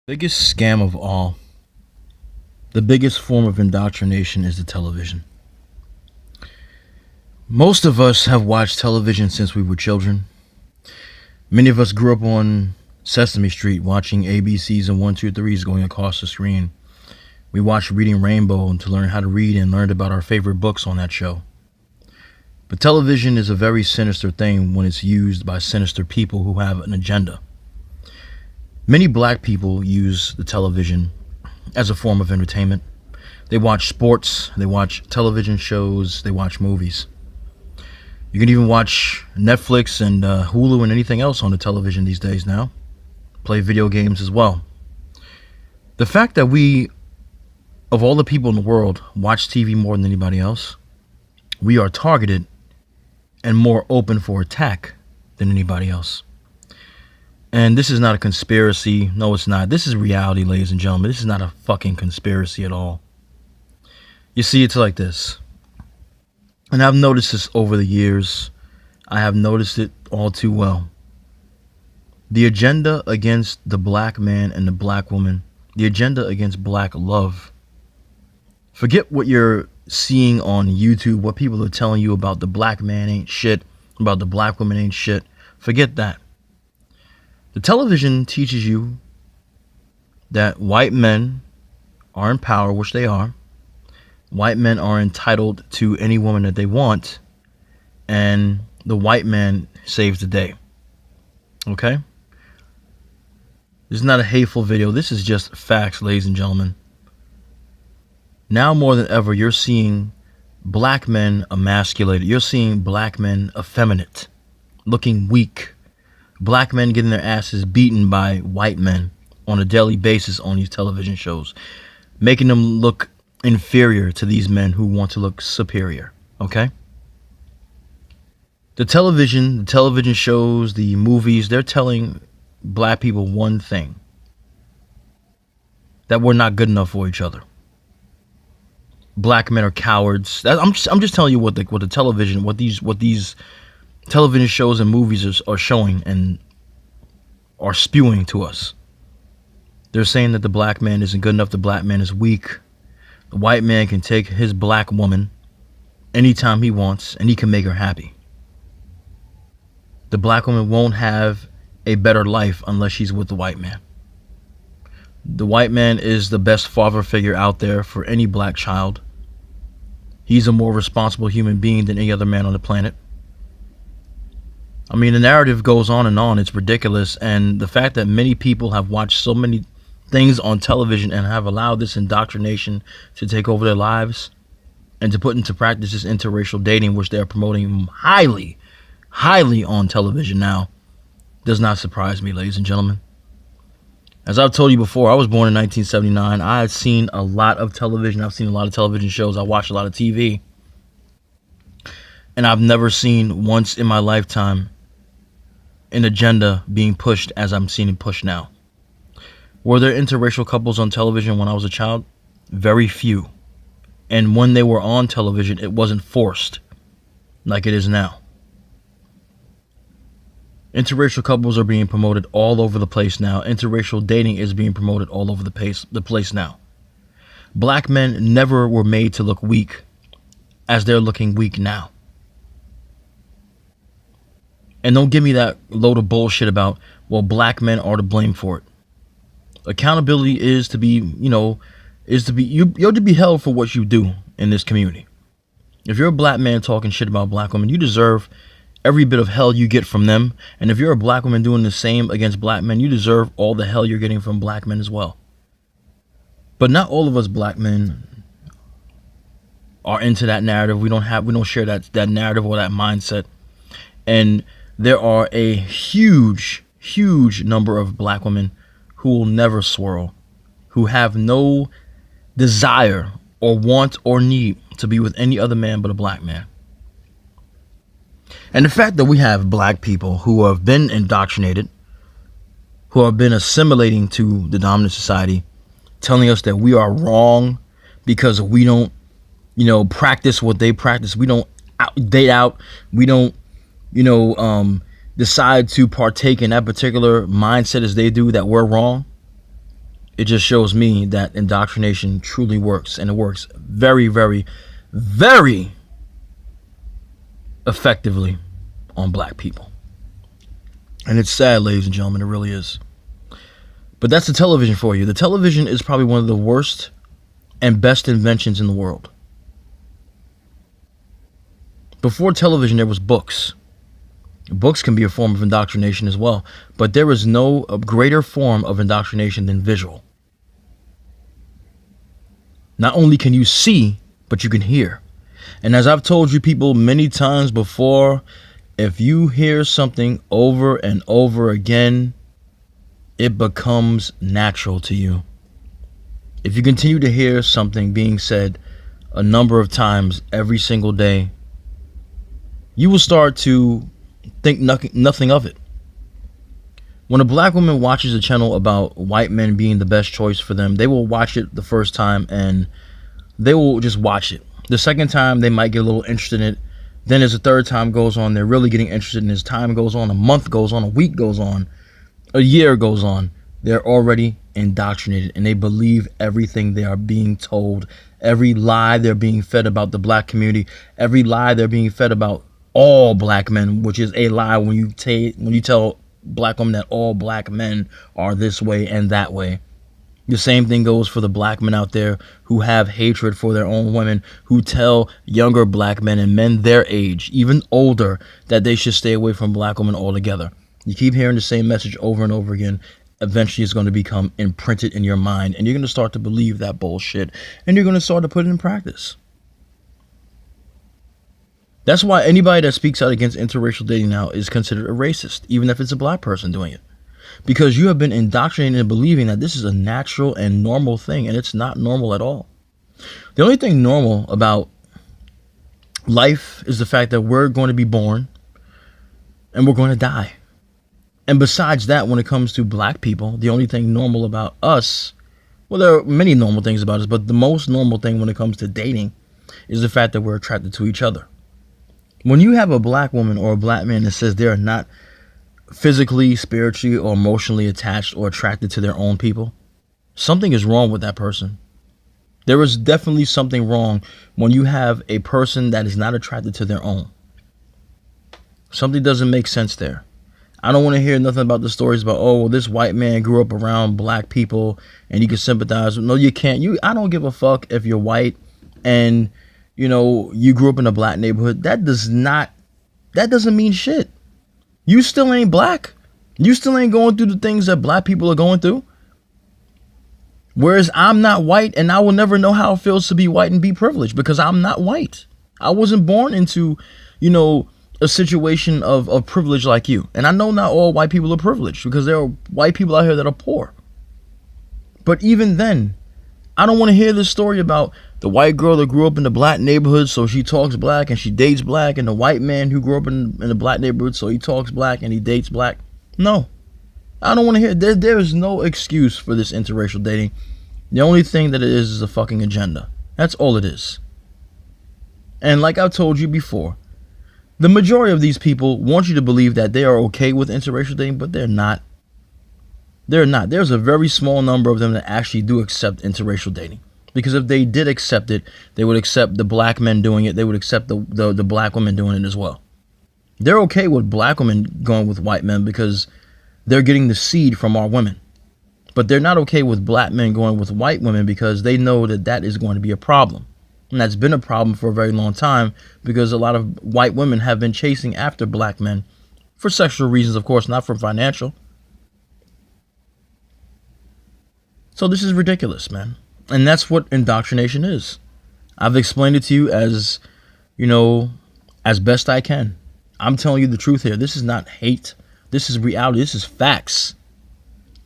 Biggest scam of all, the biggest form of indoctrination is the television. Most of us have watched television since we were children. Many of us grew up on Sesame Street watching ABCs and 1, 2, 3s going across the screen. We watched Reading Rainbow to learn how to read and learned about our favorite books on that show. But television is a very sinister thing when it's used by sinister people who have an agenda. Many black people use the television as a form of entertainment. They watch sports, they watch television shows, they watch movies. You can even watch Netflix and Hulu and anything else on the television these days now. Play video games as well. The fact that we, of all the people in the world, watch TV more than anybody else, we are targeted and more open for attack than anybody else. And this is not a conspiracy. No, it's not. This is reality, ladies and gentlemen. This is not a fucking conspiracy at all. You see, it's like this. And I've noticed this over the years. I have noticed it all too well. The agenda against the black man and the black woman, the agenda against black love. Forget what you're seeing on YouTube, what people are telling you about the black man ain't shit, about the black woman ain't shit. Forget that. The television teaches you that white men are in power, which they are. White men are entitled to any woman that they want, and the white man saves the day. Okay? This is not a hateful video. This is just facts, ladies and gentlemen. Now more than ever, you're seeing black men emasculated. You're seeing black men effeminate, looking weak. Black men getting their asses beaten by white men on a daily basis on these television shows, making them look inferior to these men who want to look superior. Okay? The television shows, the movies, they're telling black people one thing: that we're not good enough for each other. Black men are cowards. I'm just telling you what the television, what these television shows and movies are showing and are spewing to us. They're saying that the black man isn't good enough. The black man is weak. The white man can take his black woman anytime he wants and he can make her happy. The black woman won't have a better life unless she's with the white man. The white man is the best father figure out there for any black child. He's a more responsible human being than any other man on the planet. I mean, the narrative goes on and on. It's ridiculous. And the fact that many people have watched so many things on television and have allowed this indoctrination to take over their lives and to put into practice this interracial dating, which they're promoting highly on television now, does not surprise me, ladies and gentlemen. As I've told you before, I was born in 1979. I have seen a lot of television. I've seen a lot of television shows. I watched a lot of TV. And I've never seen once in my lifetime an agenda being pushed as I'm seeing it pushed now. Were there interracial couples on television when I was a child? Very few. And when they were on television, it wasn't forced like it is now. Interracial couples are being promoted all over the place now. Interracial dating is being promoted all over the place now. Black men never were made to look weak as they're looking weak now. And don't give me that load of bullshit about, well, black men are to blame for it. Accountability is to be, you're to be held for what you do in this community. If you're a black man talking shit about black women, you deserve every bit of hell you get from them. And if you're a black woman doing the same against black men, you deserve all the hell you're getting from black men as well. But not all of us black men are into that narrative. We don't share that narrative or that mindset. And there are a huge number of black women who will never swirl, who have no desire or want or need to be with any other man but a black man. And the fact that we have black people who have been indoctrinated, who have been assimilating to the dominant society, telling us that we are wrong because we don't, practice what they practice. We don't date out. We don't, decide to partake in that particular mindset as they do, that we're wrong. It just shows me that indoctrination truly works, and it works very, very, very effectively on black people. And it's sad, ladies and gentlemen, it really is. But that's the television for you. The television is probably one of the worst and best inventions in the world. Before television, there was books. Books can be a form of indoctrination as well, but there is no greater form of indoctrination than visual. Not only can you see, but you can hear. And as I've told you people many times before, if you hear something over and over again, it becomes natural to you. If you continue to hear something being said a number of times every single day, you will start to think nothing of it. When a black woman watches a channel about white men being the best choice for them, they will watch it the first time and they will just watch it. The second time, they might get a little interested in it. Then as the third time goes on, they're really getting interested, and as time goes on, a month goes on, a week goes on, a year goes on, they're already indoctrinated and they believe everything they are being told. Every lie they're being fed about the black community, every lie they're being fed about all black men, which is a lie when you tell black women that all black men are this way and that way. The same thing goes for the black men out there who have hatred for their own women, who tell younger black men and men their age, even older, that they should stay away from black women altogether. You keep hearing the same message over and over again. Eventually it's going to become imprinted in your mind, and you're going to start to believe that bullshit, and you're going to start to put it in practice. That's why anybody that speaks out against interracial dating now is considered a racist, even if it's a black person doing it. Because you have been indoctrinated in believing that this is a natural and normal thing, and it's not normal at all. The only thing normal about life is the fact that we're going to be born and we're going to die. And besides that, when it comes to black people, the only thing normal about us, well, there are many normal things about us, but the most normal thing when it comes to dating is the fact that we're attracted to each other. When you have a black woman or a black man that says they are not physically, spiritually, or emotionally attached or attracted to their own people, something is wrong with that person. There is definitely something wrong when you have a person that is not attracted to their own. Something doesn't make sense there. I don't want to hear nothing about the stories about, oh, well, this white man grew up around black people and you can sympathize. No, you can't. I don't give a fuck if you're white and you grew up in a black neighborhood. That doesn't mean shit. You still ain't black. You still ain't going through the things that black people are going through. Whereas I'm not white, and I will never know how it feels to be white and be privileged because I'm not white. I wasn't born into, a situation of privilege like you. And I know not all white people are privileged because there are white people out here that are poor. But even then, I don't want to hear this story about the white girl that grew up in the black neighborhood, so she talks black and she dates black, and the white man who grew up in the black neighborhood, so he talks black and he dates black. No, I don't want to hear. There is no excuse for this interracial dating. The only thing that it is a fucking agenda. That's all it is. And like I've told you before, the majority of these people want you to believe that they are okay with interracial dating, but they're not. They're not. There's a very small number of them that actually do accept interracial dating. Because if they did accept it, they would accept the black men doing it. They would accept the black women doing it as well. They're okay with black women going with white men because they're getting the seed from our women. But they're not okay with black men going with white women because they know that is going to be a problem. And that's been a problem for a very long time because a lot of white women have been chasing after black men for sexual reasons, of course, not for financial. So this is ridiculous, man. And that's what indoctrination is. I've explained it to you as best I can. I'm telling you the truth here. This is not hate. This is reality. This is facts.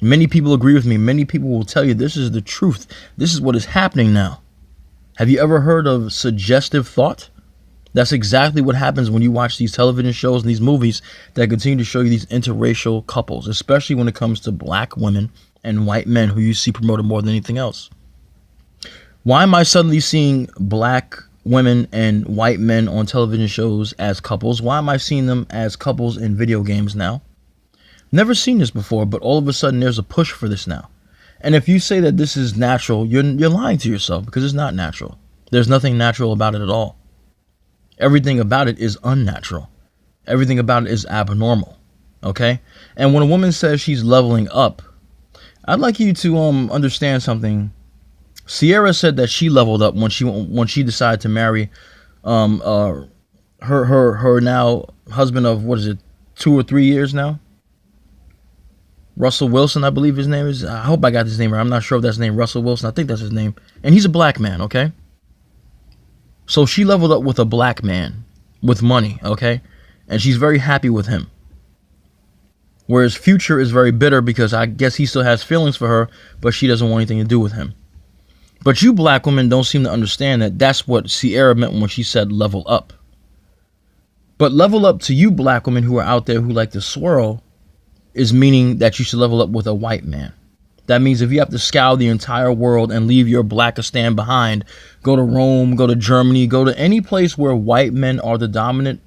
Many people agree with me. Many people will tell you this is the truth. This is what is happening now. Have you ever heard of suggestive thought? That's exactly what happens when you watch these television shows and these movies that continue to show you these interracial couples, especially when it comes to black women and white men who you see promoted more than anything else. Why am I suddenly seeing black women and white men on television shows as couples? Why am I seeing them as couples in video games now? Never seen this before, but all of a sudden there's a push for this now. And if you say that this is natural, you're lying to yourself, because it's not natural. There's nothing natural about it at all. Everything about it is unnatural. Everything about it is abnormal. Okay? And when a woman says she's leveling up, I'd like you to understand something. Sierra said that she leveled up when she decided to marry her now husband of, what is it, 2 or 3 years now? Russell Wilson, I believe his name is. I hope I got his name right. I'm not sure if that's his name, Russell Wilson. I think that's his name. And he's a black man, okay? So she leveled up with a black man with money, okay? And she's very happy with him. Whereas Future is very bitter because I guess he still has feelings for her, but she doesn't want anything to do with him. But you black women don't seem to understand that that's what Sierra meant when she said level up. But level up to you black women who are out there who like to swirl is meaning that you should level up with a white man. That means if you have to scour the entire world and leave your blackistan behind, go to Rome, go to Germany, go to any place where white men are the dominant,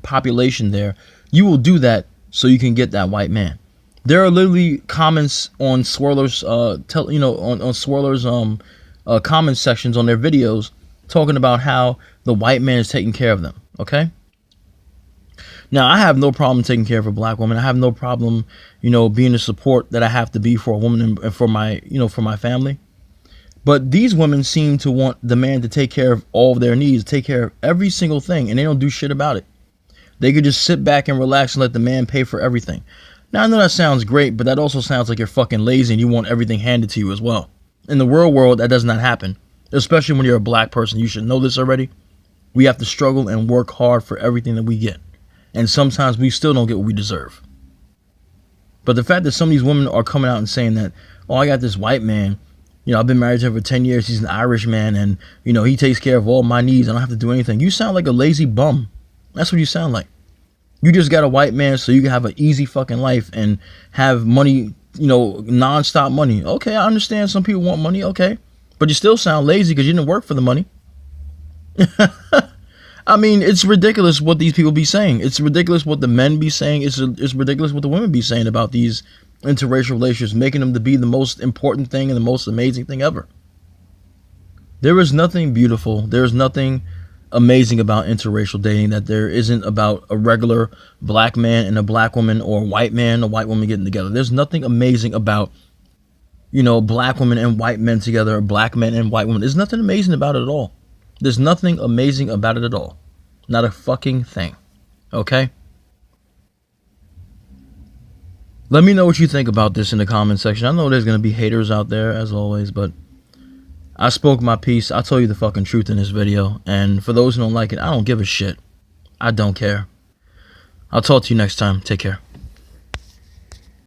population there, you will do that so you can get that white man. There are literally comments on Swirlers, on Swirlers' comment sections on their videos talking about how the white man is taking care of them. Okay. Now, I have no problem taking care of a black woman. I have no problem, being the support that I have to be for a woman and for my family. But these women seem to want the man to take care of all of their needs, take care of every single thing, and they don't do shit about it. They could just sit back and relax and let the man pay for everything. Now, I know that sounds great, but that also sounds like you're fucking lazy and you want everything handed to you as well. In the real world, that does not happen, especially when you're a black person. You should know this already. We have to struggle and work hard for everything that we get. And sometimes we still don't get what we deserve. But the fact that some of these women are coming out and saying that, oh, I got this white man, I've been married to him for 10 years, he's an Irish man, and, he takes care of all my needs, I don't have to do anything. You sound like a lazy bum. That's what you sound like. You just got a white man so you can have an easy fucking life and have money, non-stop money. Okay, I understand some people want money, okay. But you still sound lazy because you didn't work for the money. I mean, it's ridiculous what these people be saying. It's ridiculous what the men be saying. It's ridiculous what the women be saying about these interracial relationships, making them to be the most important thing and the most amazing thing ever. There is nothing beautiful. There is nothing amazing about interracial dating that there isn't about a regular black man and a black woman, or a white man and a white woman getting together. There's nothing amazing about, black women and white men together, or black men and white women. There's nothing amazing about it at all. There's nothing amazing about it at all. Not a fucking thing. Okay? Let me know what you think about this in the comment section. I know there's going to be haters out there, as always, but I spoke my piece. I told you the fucking truth in this video. And for those who don't like it, I don't give a shit. I don't care. I'll talk to you next time. Take care.